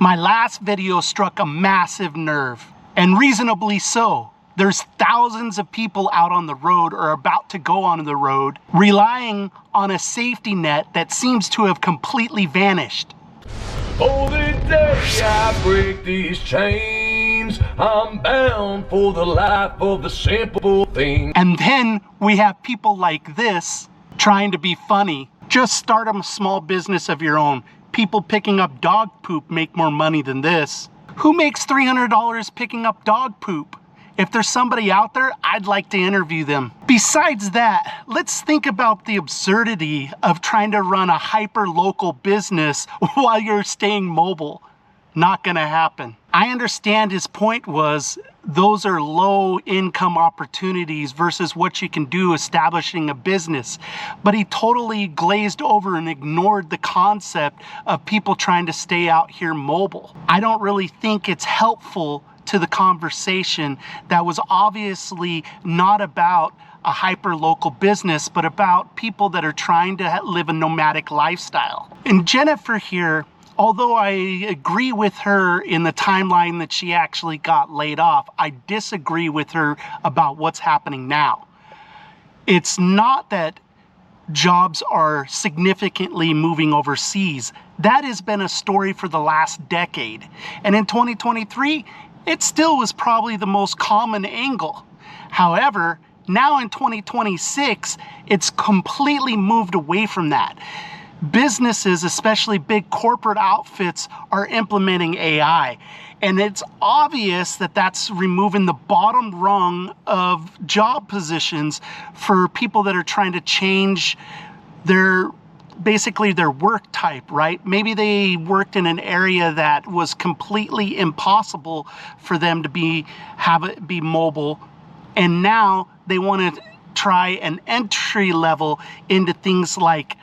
My last video struck a massive nerve, and reasonably so. There's thousands of people out on the road or about to go on the road relying on a safety net that seems to have completely vanished. Oh, the day I break these chains, I'm bound for the life of the simple thing. And then we have people like this trying to be funny. Just start a small business of your own. People picking up dog poop make more money than this. Who makes $300 picking up dog poop? If there's somebody out there, I'd like to interview them. Besides that, let's think about the absurdity of trying to run a hyper-local business while you're staying mobile. Not gonna happen. I understand his point was those are low income opportunities versus what you can do establishing a business. But he totally glazed over and ignored the concept of people trying to stay out here mobile. I don't really think it's helpful to the conversation that was obviously not about a hyper-local business, but about people that are trying to live a nomadic lifestyle. And Jennifer here, although I agree with her in the timeline that she actually got laid off, I disagree with her about what's happening now. It's not that jobs are significantly moving overseas. That has been a story for the last decade. And in 2023, it still was probably the most common angle. However, now in 2026, it's completely moved away from that. Businesses, especially big corporate outfits, are implementing AI. And it's obvious that that's removing the bottom rung of job positions for people that are trying to change basically their work type, right? Maybe they worked in an area that was completely impossible for them to be mobile, and now they want to try an entry level into things like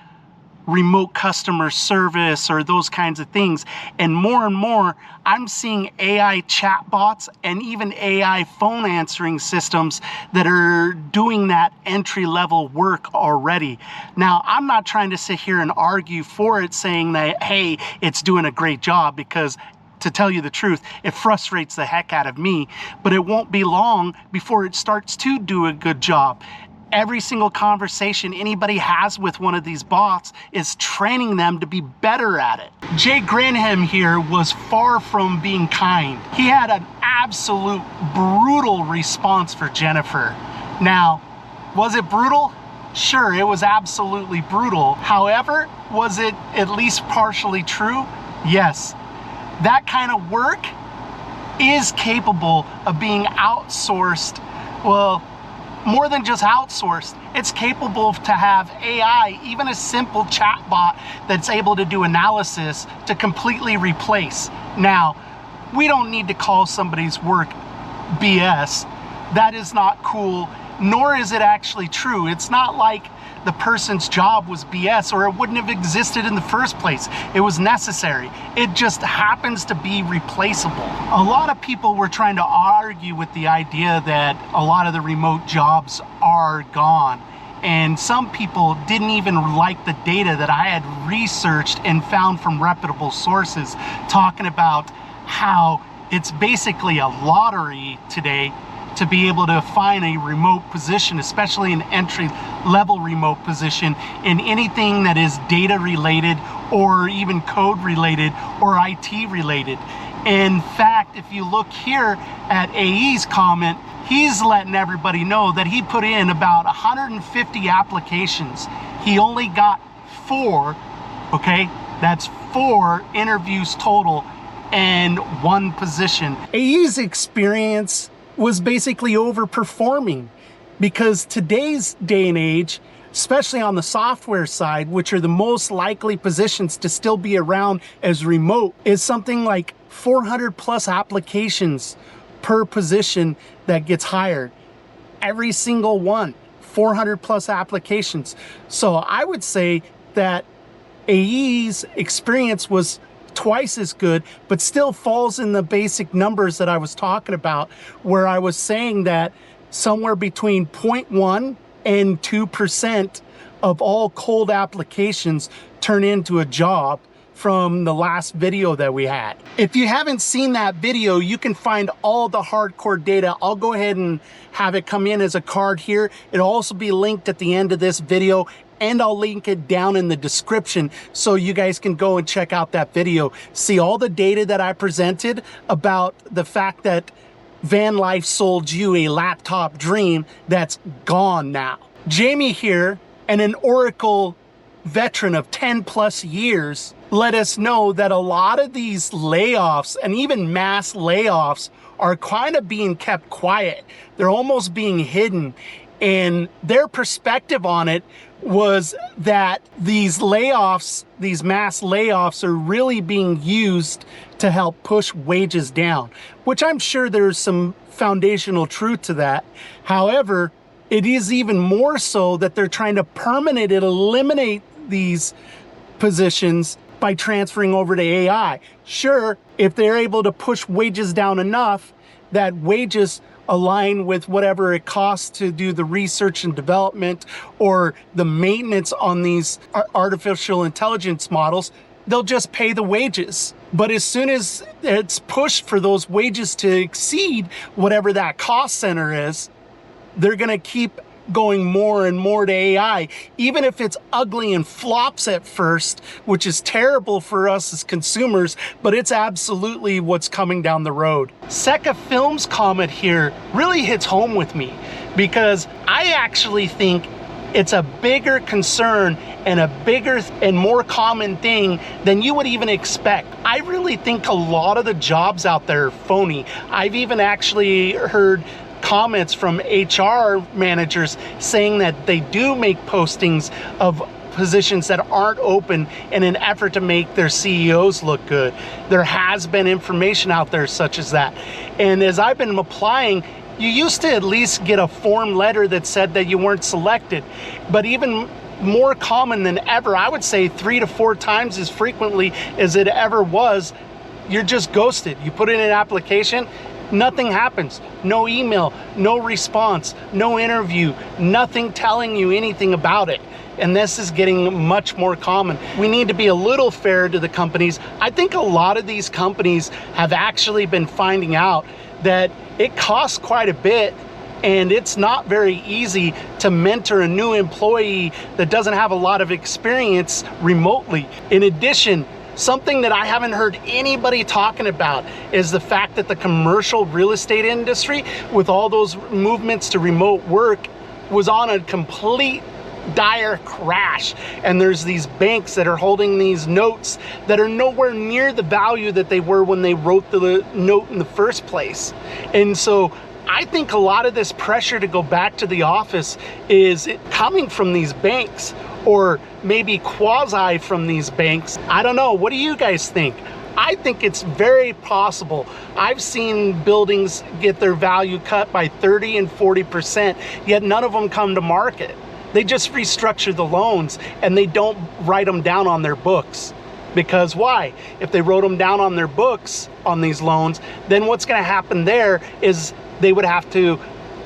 remote customer service or those kinds of things. And more, I'm seeing AI chatbots and even AI phone answering systems that are doing that entry-level work already. Now, I'm not trying to sit here and argue for it, saying that, hey, it's doing a great job, because to tell you the truth, it frustrates the heck out of me, but it won't be long before it starts to do a good job. Every single conversation anybody has with one of these bots is training them to be better at it. Jay Granham here was far from being kind. He had an absolute brutal response for Jennifer. Now, was it brutal? Sure, it was absolutely brutal. However, was it at least partially true? Yes. That kind of work is capable of being outsourced. Well, more than just outsourced, it's capable to have AI, even a simple chatbot that's able to do analysis, to completely replace. Now, we don't need to call somebody's work BS. That is not cool, nor is it actually true. It's not like the person's job was BS or it wouldn't have existed in the first place. It was necessary. It just happens to be replaceable. A lot of people were trying to argue with the idea that a lot of the remote jobs are gone. And some people didn't even like the data that I had researched and found from reputable sources, talking about how it's basically a lottery today to be able to find a remote position, especially an entry-level remote position, in anything that is data related or even code related or IT related. In fact, if you look here at AE's comment, he's letting everybody know that he put in about 150 applications. He only got 4, okay? That's 4 interviews total and 1 position. AE's experience was basically overperforming, because today's day and age, especially on the software side, which are the most likely positions to still be around as remote, is something like 400 plus applications per position that gets hired. Every single one, 400 plus applications. So I would say that AE's experience was twice as good, but still falls in the basic numbers that I was talking about, where I was saying that somewhere between 0.1 and 2% of all cold applications turn into a job from the last video that we had. If you haven't seen that video, you can find all the hardcore data. I'll go ahead and have it come in as a card here. It'll also be linked at the end of this video, and I'll link it down in the description so you guys can go and check out that video. See all the data that I presented about the fact that van life sold you a laptop dream that's gone now. Jamie here, and an Oracle veteran of 10 plus years, let us know that a lot of these layoffs and even mass layoffs are kind of being kept quiet. They're almost being hidden. And their perspective on it was that these layoffs, these mass layoffs, are really being used to help push wages down, which I'm sure there's some foundational truth to that. However, it is even more so that they're trying to permanently eliminate these positions by transferring over to AI. Sure, if they're able to push wages down enough that wages align with whatever it costs to do the research and development or the maintenance on these artificial intelligence models, they'll just pay the wages. But as soon as it's pushed for those wages to exceed whatever that cost center is, they're gonna keep going more and more to AI, even if it's ugly and flops at first, which is terrible for us as consumers, but it's absolutely what's coming down the road. Seca Films comment here really hits home with me because I actually think it's a bigger concern and a bigger and more common thing than you would even expect. I really think a lot of the jobs out there are phony. I've even actually heard comments from HR managers saying that they do make postings of positions that aren't open in an effort to make their CEOs look good. There has been information out there such as that. And as I've been applying, you used to at least get a form letter that said that you weren't selected. But even more common than ever, I would say 3 to 4 times as frequently as it ever was, you're just ghosted. You put in an application, nothing happens. No email, no response, no interview, nothing telling you anything about it. And this is getting much more common. We need to be a little fair to the companies. I think a lot of these companies have actually been finding out that it costs quite a bit and it's not very easy to mentor a new employee that doesn't have a lot of experience remotely. In addition, something that I haven't heard anybody talking about is the fact that the commercial real estate industry, with all those movements to remote work, was on a complete dire crash. And there's these banks that are holding these notes that are nowhere near the value that they were when they wrote the note in the first place. And so I think a lot of this pressure to go back to the office is coming from these banks, or maybe quasi from these banks. I don't know. What do you guys think? I think it's very possible. I've seen buildings get their value cut by 30 and 40%, yet none of them come to market. They just restructure the loans and they don't write them down on their books. Because why? If they wrote them down on their books on these loans, then what's going to happen there is they would have to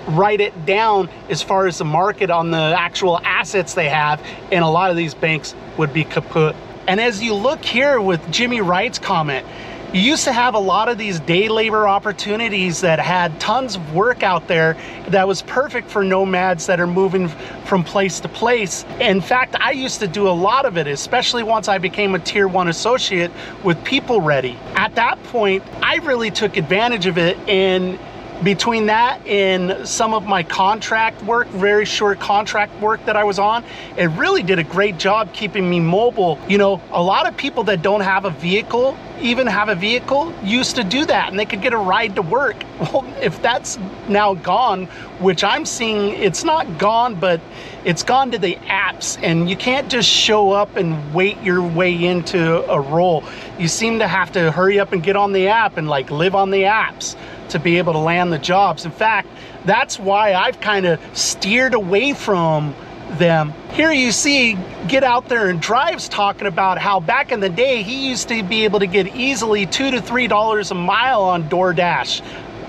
write it down as far as the market on the actual assets they have, and a lot of these banks would be kaput. And as you look here with Jimmy Wright's comment, you used to have a lot of these day labor opportunities that had tons of work out there that was perfect for nomads that are moving from place to place. In fact, I used to do a lot of it, especially once I became a tier 1 associate with People Ready. At that point, I really took advantage of it, and between that and some of my contract work, very short contract work that I was on, it really did a great job keeping me mobile. You know, a lot of people that don't have a vehicle, even have a vehicle, used to do that and they could get a ride to work. Well, if that's now gone, which I'm seeing, it's not gone, but it's gone to the apps, and you can't just show up and wait your way into a role. You seem to have to hurry up and get on the app and like live on the apps to be able to land the jobs. In fact, that's why I've kind of steered away from them. Here you see Get Out There and Drive's talking about how back in the day he used to be able to get easily $2 to $3 a mile on DoorDash.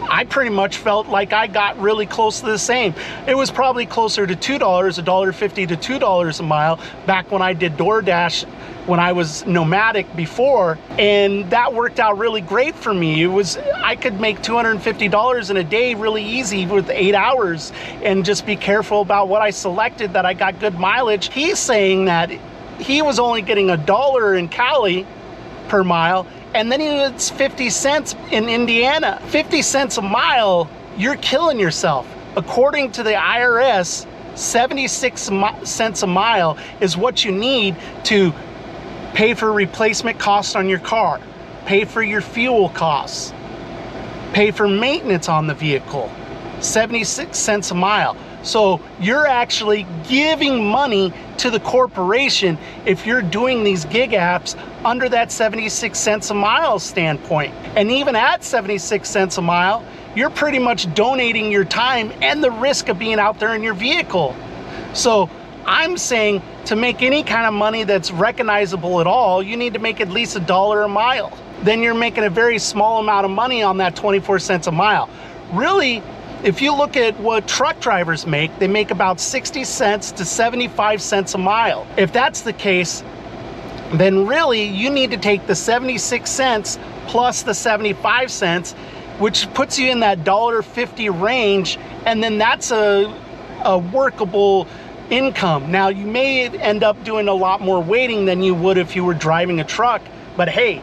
I pretty much felt like I got really close to the same. It was probably closer to $2, $1.50 to $2 a mile back when I did DoorDash when I was nomadic before, and that worked out really great for me. I could make $250 in a day really easy with 8 hours, and just be careful about what I selected, that I got good mileage. He's saying that he was only getting $1 in Cali per mile, and then he gets 50 cents in Indiana. 50 cents a mile, you're killing yourself. According to the IRS, 76 cents a mile is what you need to pay for replacement costs on your car, pay for your fuel costs, pay for maintenance on the vehicle. 76 cents a mile. So you're actually giving money to the corporation if you're doing these gig apps under that 76 cents a mile standpoint. And even at 76 cents a mile, you're pretty much donating your time and the risk of being out there in your vehicle. So I'm saying, to make any kind of money that's recognizable at all, you need to make at least $1 a mile. Then you're making a very small amount of money on that 24 cents a mile. Really, if you look at what truck drivers make, they make about 60 cents to 75 cents a mile. If that's the case, then really you need to take the 76 cents plus the 75 cents, which puts you in that $1.50 range, and then that's a workable income. Now, you may end up doing a lot more waiting than you would if you were driving a truck, but hey,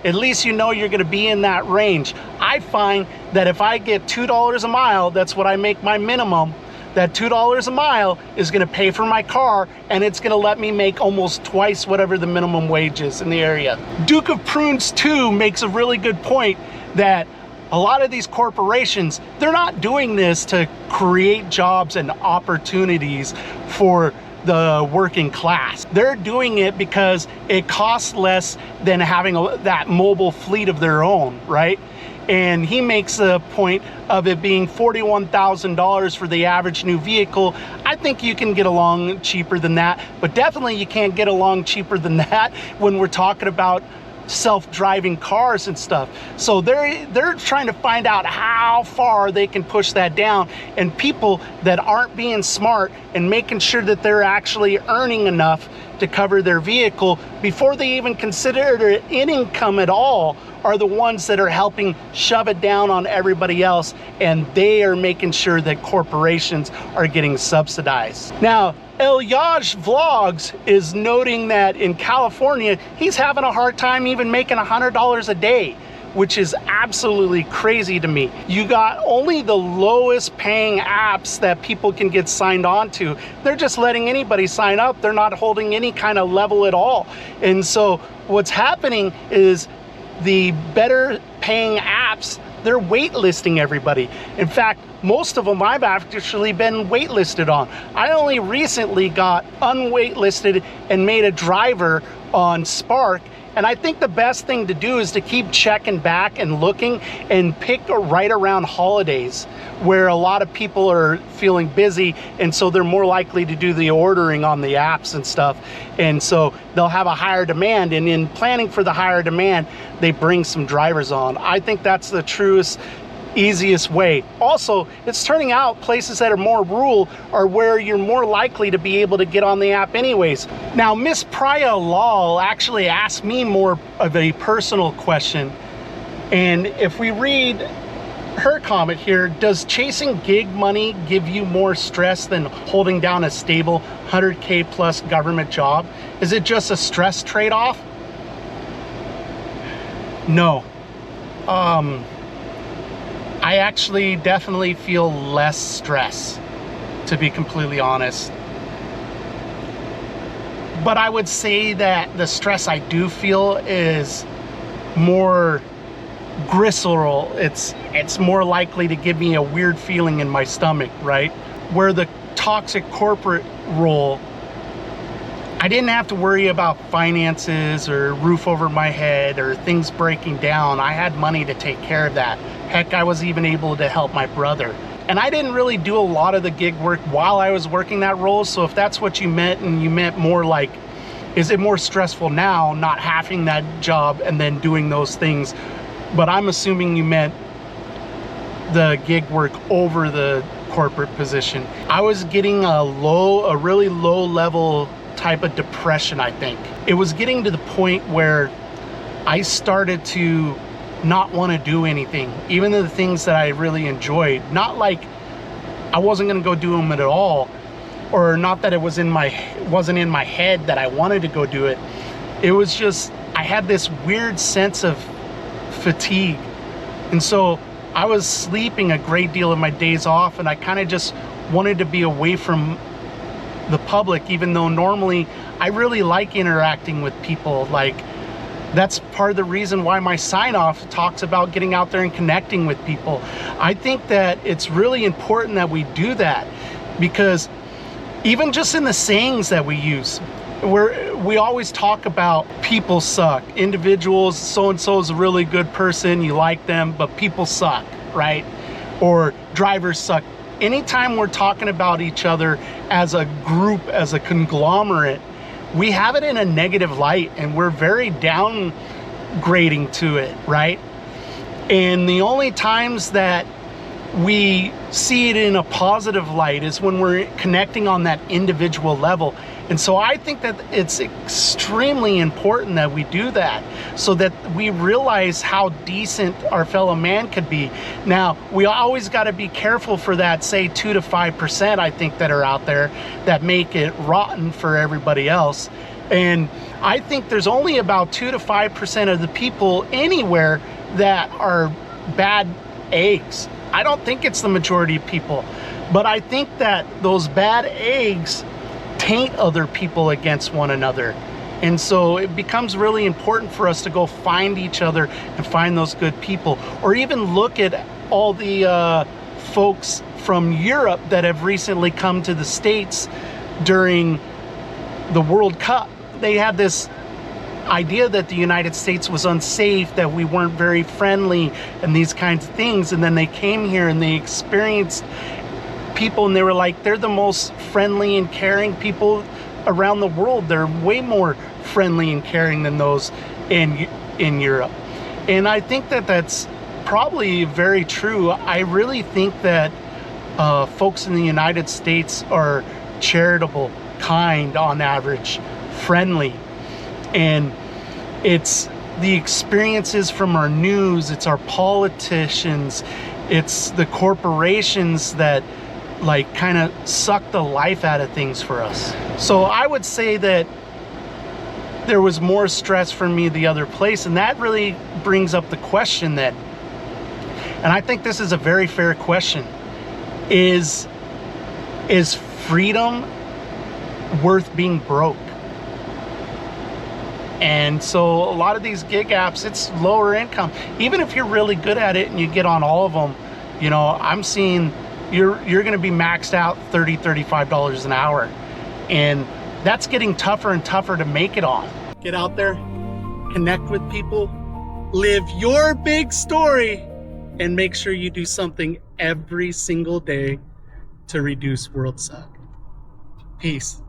at least you know you're going to be in that range. I find that if I get $2 a mile, that's what I make my minimum. That $2 a mile is going to pay for my car, and it's going to let me make almost twice whatever the minimum wage is in the area. Duke of Prunes 2 makes a really good point that a lot of these corporations, they're not doing this to create jobs and opportunities for the working class. They're doing it because it costs less than having that mobile fleet of their own, right? And he makes a point of it being $41,000 for the average new vehicle. I think you can get along cheaper than that, but definitely you can't get along cheaper than that when we're talking about self-driving cars and stuff. So they're trying to find out how far they can push that down, and people that aren't being smart and making sure that they're actually earning enough to cover their vehicle before they even consider it an income at all are the ones that are helping shove it down on everybody else, and they are making sure that corporations are getting subsidized. Now, Elyaj Vlogs is noting that in California, he's having a hard time even making $100 a day, which is absolutely crazy to me. You got only the lowest paying apps that people can get signed on to. They're just letting anybody sign up. They're not holding any kind of level at all. And so what's happening is the better paying apps, they're waitlisting everybody. In fact, most of them I've actually been waitlisted on. I only recently got unwaitlisted and made a driver on Spark. And I think the best thing to do is to keep checking back and looking, and pick right around holidays where a lot of people are feeling busy, and so they're more likely to do the ordering on the apps and stuff, and so they'll have a higher demand, and in planning for the higher demand, they bring some drivers on. I think that's the truest, easiest way. Also, it's turning out places that are more rural are where you're more likely to be able to get on the app anyways. Now, Miss Priya Lal actually asked me more of a personal question, and if we read her comment here, does chasing gig money give you more stress than holding down a stable 100K plus government job? Is it just a stress trade-off? No. I actually definitely feel less stress, to be completely honest. But I would say that the stress I do feel is more visceral. It's more likely to give me a weird feeling in my stomach, right? Where the toxic corporate role, I didn't have to worry about finances or roof over my head or things breaking down. I had money to take care of that. Heck, I was even able to help my brother. And I didn't really do a lot of the gig work while I was working that role. So if that's what you meant, and you meant more like, is it more stressful now not having that job and then doing those things? But I'm assuming you meant the gig work over the corporate position. I was getting a really low level type of depression, I think. It was getting to the point where I started to not want to do anything, even the things that I really enjoyed. Not like I wasn't going to go do them at all, or not that it wasn't in my head that I wanted to go do it. It was just, I had this weird sense of fatigue. And so I was sleeping a great deal of my days off, and I kind of just wanted to be away from the public, even though normally I really like interacting with people. Like, that's part of the reason why my sign off talks about getting out there and connecting with people. I think that it's really important that we do that, because even just in the sayings that we use, we always talk about people suck, individuals, so-and-so is a really good person, you like them, but people suck, right? Or drivers suck. Anytime we're talking about each other as a group, as a conglomerate, we have it in a negative light, and we're very downgrading to it, right? And the only times that we see it in a positive light is when we're connecting on that individual level. And so I think that it's extremely important that we do that, so that we realize how decent our fellow man could be. Now, we always got to be careful for that, say 2 to 5%, I think, that are out there that make it rotten for everybody else. And I think there's only about 2 to 5% of the people anywhere that are bad eggs. I don't think it's the majority of people, but I think that those bad eggs taint other people against one another. And so it becomes really important for us to go find each other and find those good people, or even look at all the folks from Europe that have recently come to the States during the World Cup. They had this idea that the United States was unsafe, that we weren't very friendly, and these kinds of things. And then they came here and they experienced people, and they were like, they're the most friendly and caring people around the world. They're way more friendly and caring than those in Europe. And I think that that's probably very true. I really think that folks in the United States are charitable, kind on average, friendly. And it's the experiences from our news, it's our politicians, it's the corporations that like kind of suck the life out of things for us. So I would say that there was more stress for me the other place, and that really brings up the question then, and I think this is a very fair question, is freedom worth being broke? And so a lot of these gig apps, it's lower income. Even if you're really good at it and you get on all of them, you know, I'm seeing you're going to be maxed out $30, $35 an hour. And that's getting tougher and tougher to make it on. Get out there, connect with people, live your big story, and make sure you do something every single day to reduce world suck. Peace.